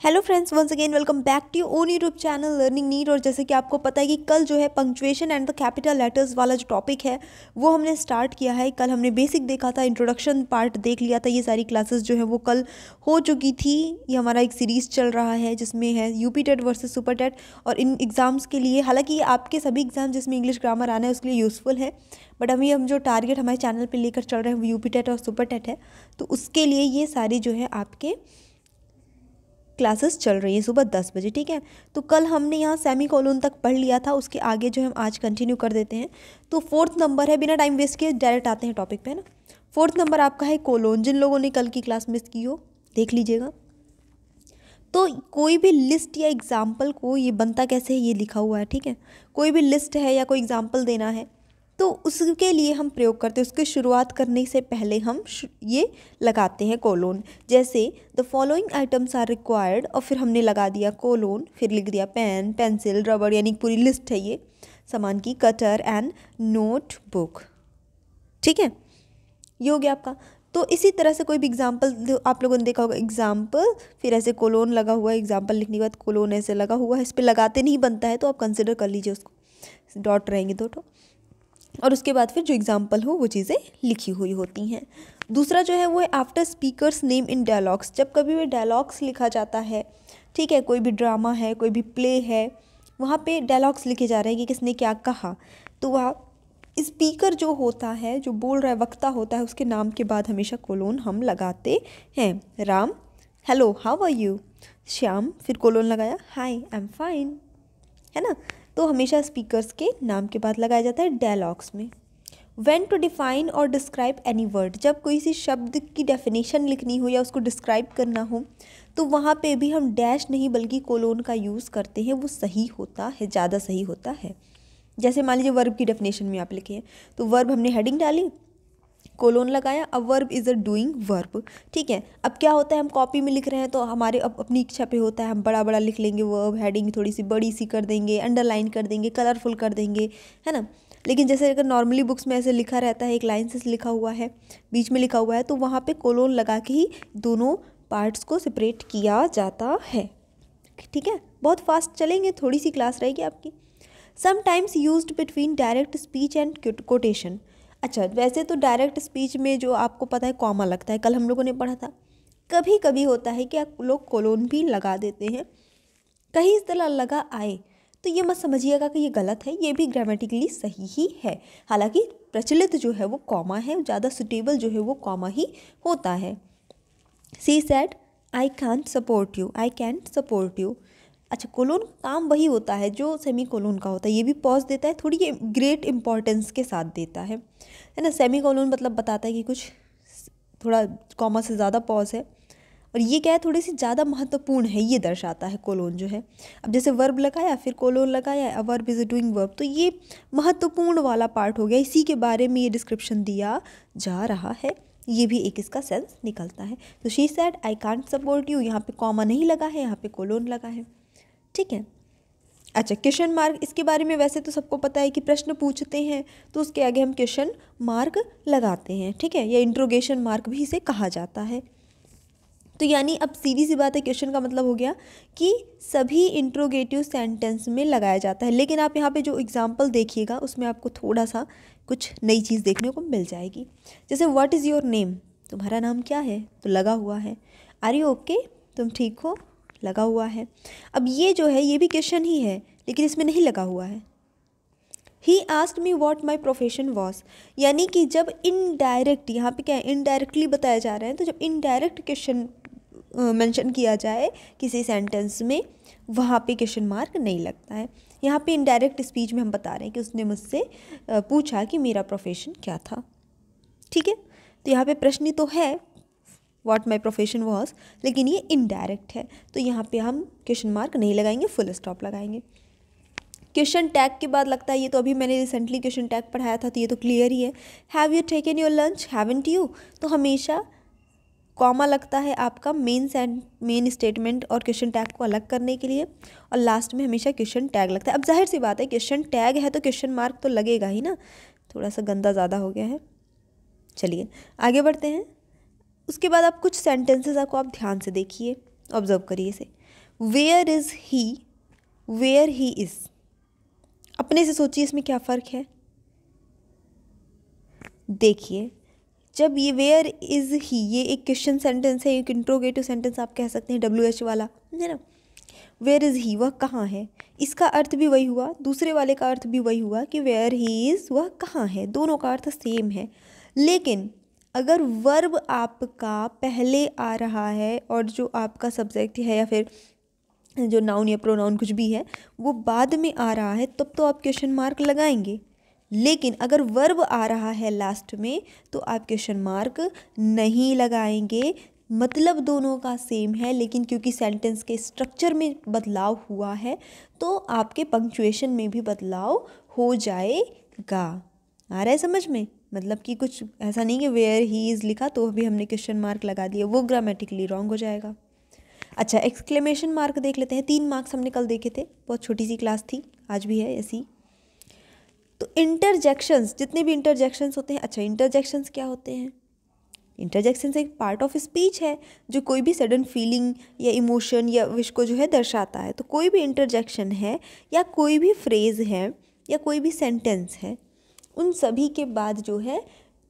Hello friends, once again welcome back to your own YouTube channel learning need. और जैसे कि आपको पता है कि कल जो है punctuation and the capital letters वाला जो टॉपिक है वो हमने स्टार्ट किया है। कल हमने बेसिक देखा था, इंट्रोडक्शन पार्ट देख लिया था। ये सारी क्लासेस जो है वो कल हो चुकी थी। ये हमारा एक सीरीज़ चल रहा है जिसमें है UP TET versus super TET. और इन एग्ज़ाम्स के लिए, हालांकि ये आपके सभी एग्जाम जिसमें इंग्लिश ग्रामर आना है उसके लिए यूज़फुल है, बट अभी हम जो टारगेट हमारे चैनल पर लेकर चल रहे हैं वो यूपी टेट और सुपर टेट है। तो उसके लिए ये सारी जो है आपके क्लासेस चल रही है सुबह 10 बजे। ठीक है, तो कल हमने यहाँ सेमी कोलोन तक पढ़ लिया था, उसके आगे जो हम आज कंटिन्यू कर देते हैं। तो 4th नंबर है, बिना टाइम वेस्ट किए डायरेक्ट आते हैं टॉपिक पे, है ना। 4th नंबर आपका है कोलोन। जिन लोगों ने कल की क्लास मिस की हो देख लीजिएगा। तो कोई भी लिस्ट या एग्जाम्पल को, ये बनता कैसे है ये लिखा हुआ है, ठीक है। कोई भी लिस्ट है या कोई एग्जाम्पल देना है तो उसके लिए हम प्रयोग करते हैं। उसकी शुरुआत करने से पहले हम ये लगाते हैं कोलोन। जैसे the following items are required, और फिर हमने लगा दिया कोलोन, फिर लिख दिया पेन, पेंसिल, रबड़, यानी पूरी लिस्ट है ये सामान की, कटर एंड नोटबुक। ठीक है, ये हो गया आपका। तो इसी तरह से कोई भी एग्जाम्पल आप लोगों ने देखा होगा, एग्जाम्पल फिर ऐसे कोलोन लगा हुआ है, एग्जाम्पल लिखने के बाद कोलोन ऐसे लगा हुआ है, इस पर लगाते नहीं बनता है तो आप कंसिडर कर लीजिए उसको, डॉट रहेंगे दो ठो, और उसके बाद फिर जो एग्जाम्पल हो वो चीज़ें लिखी हुई होती हैं। दूसरा जो है वो है after speakers name in dialogues. जब कभी भी डायलॉग्स लिखा जाता है, ठीक है, कोई भी ड्रामा है, कोई भी प्ले है, वहाँ पे डायलॉग्स लिखे जा रहे हैं कि किसने क्या कहा, तो वहाँ स्पीकर जो होता है, जो बोल रहा है, वक्ता होता है, उसके नाम के बाद हमेशा कोलोन हम लगाते हैं। Ram, hello how are you. Shyam, फिर कोलोन लगाया, हाय आई एम फाइन, है ना। तो हमेशा स्पीकर्स के नाम के बाद लगाया जाता है डायलॉग्स में। व्हेन टू डिफाइन और डिस्क्राइब एनी वर्ड, जब कोई सी शब्द की डेफिनेशन लिखनी हो या उसको डिस्क्राइब करना हो तो वहाँ पे भी हम डैश नहीं बल्कि कोलोन का यूज़ करते हैं। वो सही होता है, ज़्यादा सही होता है। जैसे मान लीजिए वर्ब की डेफिनेशन में आप लिखे हैं, तो वर्ब हमने हेडिंग डाली, कोलोन लगाया, a verb is a doing verb. ठीक है, अब क्या होता है, हम कॉपी में लिख रहे हैं तो हमारे अपनी इच्छा पे होता है, हम बड़ा बड़ा लिख लेंगे वर्ब, हेडिंग थोड़ी सी बड़ी सी कर देंगे, अंडरलाइन कर देंगे, कलरफुल कर देंगे, है ना। लेकिन जैसे अगर नॉर्मली बुक्स में ऐसे लिखा रहता है, एक लाइन से लिखा हुआ है, बीच में लिखा हुआ है, तो वहाँ पे कोलोन लगा के ही दोनों पार्ट्स को सेपरेट किया जाता है। ठीक है, बहुत फास्ट चलेंगे, थोड़ी सी क्लास रहेगी आपकी। Sometimes used between direct speech and quotation. अच्छा, वैसे तो डायरेक्ट स्पीच में जो आपको पता है कॉमा लगता है, कल हम लोगों ने पढ़ा था। कभी कभी होता है कि आप लोग कोलोन भी लगा देते हैं, कहीं इस तरह लगा आए तो ये मत समझिएगा कि ये गलत है, ये भी ग्रामेटिकली सही ही है। हालांकि प्रचलित जो है वो कॉमा है, ज़्यादा सुटेबल जो है वो कॉमा ही होता है। She said I can't support you, I can't support you. अच्छा, कोलोन काम वही होता है जो सेमी कोलोन का होता है, ये भी पॉज देता है, थोड़ी ये ग्रेट इंपॉर्टेंस के साथ देता है ना। सेमी कोलोन मतलब बताता है कि कुछ थोड़ा कॉमा से ज़्यादा पॉज है, और ये क्या है, थोड़ी सी ज़्यादा महत्वपूर्ण है, ये दर्शाता है कोलोन जो है। अब जैसे वर्ब लगाया फिर कोलोन लगाया, a verb is a doing verb, तो ये महत्वपूर्ण वाला पार्ट हो गया, इसी के बारे में ये डिस्क्रिप्शन दिया जा रहा है, ये भी एक इसका सेंस निकलता है। तो she said I can't support you, यहाँ पे कॉमा नहीं लगा है, यहाँ पे कोलोन लगा है। ठीक है। अच्छा, क्वेश्चन मार्क, इसके बारे में वैसे तो सबको पता है कि प्रश्न पूछते हैं तो उसके आगे हम क्वेश्चन मार्क लगाते हैं, ठीक है, या इंट्रोगेशन मार्क भी इसे कहा जाता है। तो यानी अब सीधी सी बात है, क्वेश्चन का मतलब हो गया कि सभी इंट्रोगेटिव सेंटेंस में लगाया जाता है। लेकिन आप यहाँ पे जो एग्जांपल देखिएगा उसमें आपको थोड़ा सा कुछ नई चीज़ देखने को मिल जाएगी। जैसे व्हाट इज़ योर नेम, तुम्हारा नाम क्या है, तो लगा हुआ है। आर यू ओके, तुम ठीक हो, लगा हुआ है। अब ये जो है ये भी क्वेश्चन ही है, लेकिन इसमें नहीं लगा हुआ है। He asked me what my profession was, यानी कि जब इनडायरेक्ट, यहाँ पे क्या है, इनडायरेक्टली बताया जा रहा है, तो जब इनडायरेक्ट क्वेश्चन मेंशन किया जाए किसी सेंटेंस में, वहाँ पे क्वेश्चन मार्क नहीं लगता है। यहाँ पे इनडायरेक्ट स्पीच में हम बता रहे हैं कि उसने मुझसे पूछा कि मेरा प्रोफेशन क्या था। ठीक है, तो यहाँ पे प्रश्न तो है व्हाट माई प्रोफेशन वॉज, लेकिन ये इनडायरेक्ट है, तो यहाँ पे हम क्वेश्चन मार्क नहीं लगाएंगे, फुल स्टॉप लगाएंगे। क्वेश्चन टैग के बाद लगता है, ये तो अभी मैंने रिसेंटली क्वेश्चन टैग पढ़ाया था तो ये तो क्लियर ही है। Have you taken your lunch, haven't you, तो हमेशा कॉमा लगता है आपका मेन स्टेटमेंट और क्वेश्चन टैग को अलग करने के लिए, और लास्ट में हमेशा क्वेश्चन टैग लगता है। अब जाहिर सी बात है, क्वेश्चन टैग है तो क्वेश्चन मार्क तो लगेगा ही ना। थोड़ा सा गंदा ज़्यादा हो गया है, चलिए आगे बढ़ते हैं। उसके बाद आप कुछ सेंटेंसेस आपको आप ध्यान से देखिए, ऑब्जर्व करिए इसे। Where is he, where he is, अपने से सोचिए इसमें क्या फ़र्क है। देखिए जब ये वेयर इज़ ही, ये एक क्वेश्चन सेंटेंस है, एक इंट्रोगेटिव सेंटेंस आप कह सकते हैं, WH वाला है ना। वेयर इज़ ही, वह कहाँ है, इसका अर्थ भी वही हुआ, दूसरे वाले का अर्थ भी वही हुआ कि वेयर ही इज़, वह कहाँ है, दोनों का अर्थ सेम है। लेकिन अगर वर्ब आपका पहले आ रहा है और जो आपका सब्जेक्ट है या फिर जो नाउन या प्रोनाउन कुछ भी है वो बाद में आ रहा है, तब तो आप क्वेश्चन मार्क लगाएंगे। लेकिन अगर वर्ब आ रहा है लास्ट में तो आप क्वेश्चन मार्क नहीं लगाएंगे। मतलब दोनों का सेम है, लेकिन क्योंकि सेंटेंस के स्ट्रक्चर में बदलाव हुआ है तो आपके पंक्चुएशन में भी बदलाव हो जाएगा। आ रहा है समझ में? मतलब कि कुछ ऐसा नहीं कि वेयर ही इज़ लिखा तो अभी हमने क्वेश्चन मार्क लगा दिया, वो ग्रामेटिकली रॉन्ग हो जाएगा। अच्छा, एक्सक्लेमेशन मार्क देख लेते हैं। 3 मार्क्स हमने कल देखे थे, बहुत छोटी सी क्लास थी, आज भी है ऐसी। तो इंटरजेक्शंस, जितने भी इंटरजेक्शंस होते हैं, अच्छा इंटरजेक्शंस क्या होते हैं? इंटरजेक्शंस एक पार्ट ऑफ स्पीच है जो कोई भी सडन फीलिंग या इमोशन या विश को जो है दर्शाता है। तो कोई भी इंटरजेक्शन है या कोई भी फ्रेज़ है या कोई भी सेंटेंस है, उन सभी के बाद जो है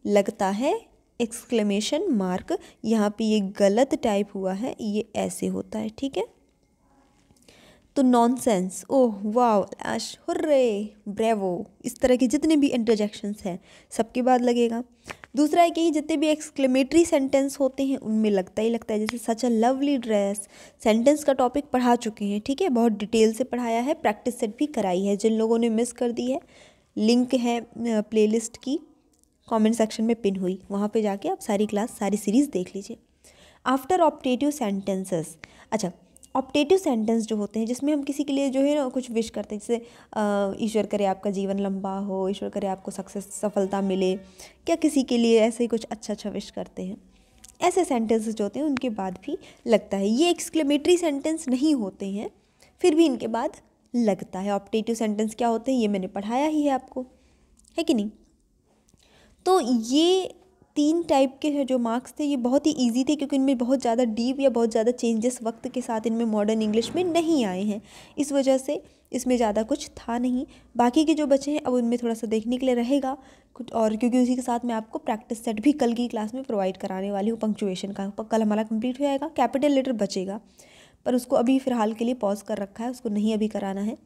लगता है एक्सक्लेमेशन मार्क। यहाँ पे ये गलत टाइप हुआ है, ये ऐसे होता है, ठीक है। तो नॉनसेंस, ओह वाह, ऐश, हुर्रे, ब्रेवो, इस तरह के जितने भी इंटरजेक्शंस हैं सबके बाद लगेगा। दूसरा है कि जितने भी एक्सक्लेमेटरी सेंटेंस होते हैं उनमें लगता ही लगता है, जैसे सच अ लवली ड्रेस। सेंटेंस का टॉपिक पढ़ा चुके हैं, ठीक है, बहुत डिटेल से पढ़ाया है, प्रैक्टिस सेट भी कराई है। जिन लोगों ने मिस कर दी है, लिंक है प्लेलिस्ट की, कमेंट सेक्शन में पिन हुई, वहाँ पे जाके आप सारी क्लास सारी सीरीज़ देख लीजिए। आफ्टर ऑप्टेटिव सेंटेंसेस, अच्छा ऑप्टेटिव सेंटेंस जो होते हैं जिसमें हम किसी के लिए जो है ना कुछ विश करते हैं, जैसे ईश्वर करे आपका जीवन लंबा हो, ईश्वर करे आपको सफलता मिले, क्या किसी के लिए ऐसे ही कुछ अच्छा विश करते हैं। ऐसे सेंटेंसेस जो होते हैं उनके बाद भी लगता है। ये एक्सक्लेमेटरी सेंटेंस नहीं होते हैं, फिर भी इनके बाद लगता है। ऑप्टेटिव सेंटेंस क्या होते हैं ये मैंने पढ़ाया ही है आपको, है कि नहीं। तो ये 3 टाइप के जो मार्क्स थे ये बहुत ही इजी थे, क्योंकि इनमें बहुत ज़्यादा डीप या बहुत ज़्यादा चेंजेस वक्त के साथ इनमें मॉडर्न इंग्लिश में नहीं आए हैं, इस वजह से इसमें ज़्यादा कुछ था नहीं। बाकी के जो बचे हैं अब उनमें थोड़ा सा देखने के लिए रहेगा कुछ और, क्योंकि उसी के साथ मैं आपको प्रैक्टिस सेट भी कल की क्लास में प्रोवाइड कराने वाली हूँ। पंक्चुएशन का कल हमारा कंप्लीट हो जाएगा, कैपिटल लेटर बचेगा पर उसको अभी फ़िलहाल के लिए पॉज कर रखा है, उसको नहीं अभी कराना है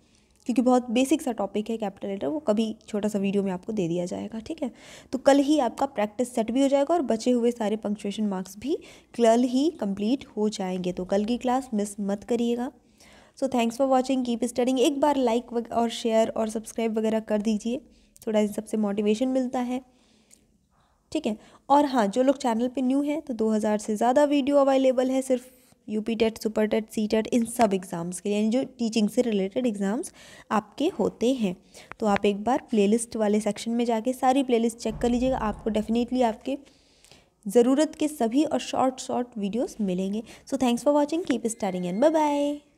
क्योंकि बहुत बेसिक सा टॉपिक है कैपिटल लेटर, वो कभी छोटा सा वीडियो में आपको दे दिया जाएगा, ठीक है। तो कल ही आपका प्रैक्टिस सेट भी हो जाएगा और बचे हुए सारे पंक्चुएशन मार्क्स भी कल ही कंप्लीट हो जाएंगे। तो कल की क्लास मिस मत करिएगा। सो thanks for watching, keep studying. एक बार लाइक और शेयर और सब्सक्राइब वगैरह कर दीजिए, थोड़ा इन सबसे मोटिवेशन मिलता है, ठीक है। और हाँ, जो लोग चैनल पे न्यू हैं तो 2000 से ज़्यादा वीडियो अवेलेबल है सिर्फ UP TET, super TET, C TET, इन सब एग्ज़ाम्स के लिए, यानी जो टीचिंग से रिलेटेड एग्ज़ाम्स आपके होते हैं। तो आप एक बार प्लेलिस्ट वाले सेक्शन में जाके सारी प्लेलिस्ट चेक कर लीजिएगा, आपको डेफिनेटली आपके ज़रूरत के सभी और शॉर्ट वीडियोस मिलेंगे। So thanks for watching, keep studying and bye bye.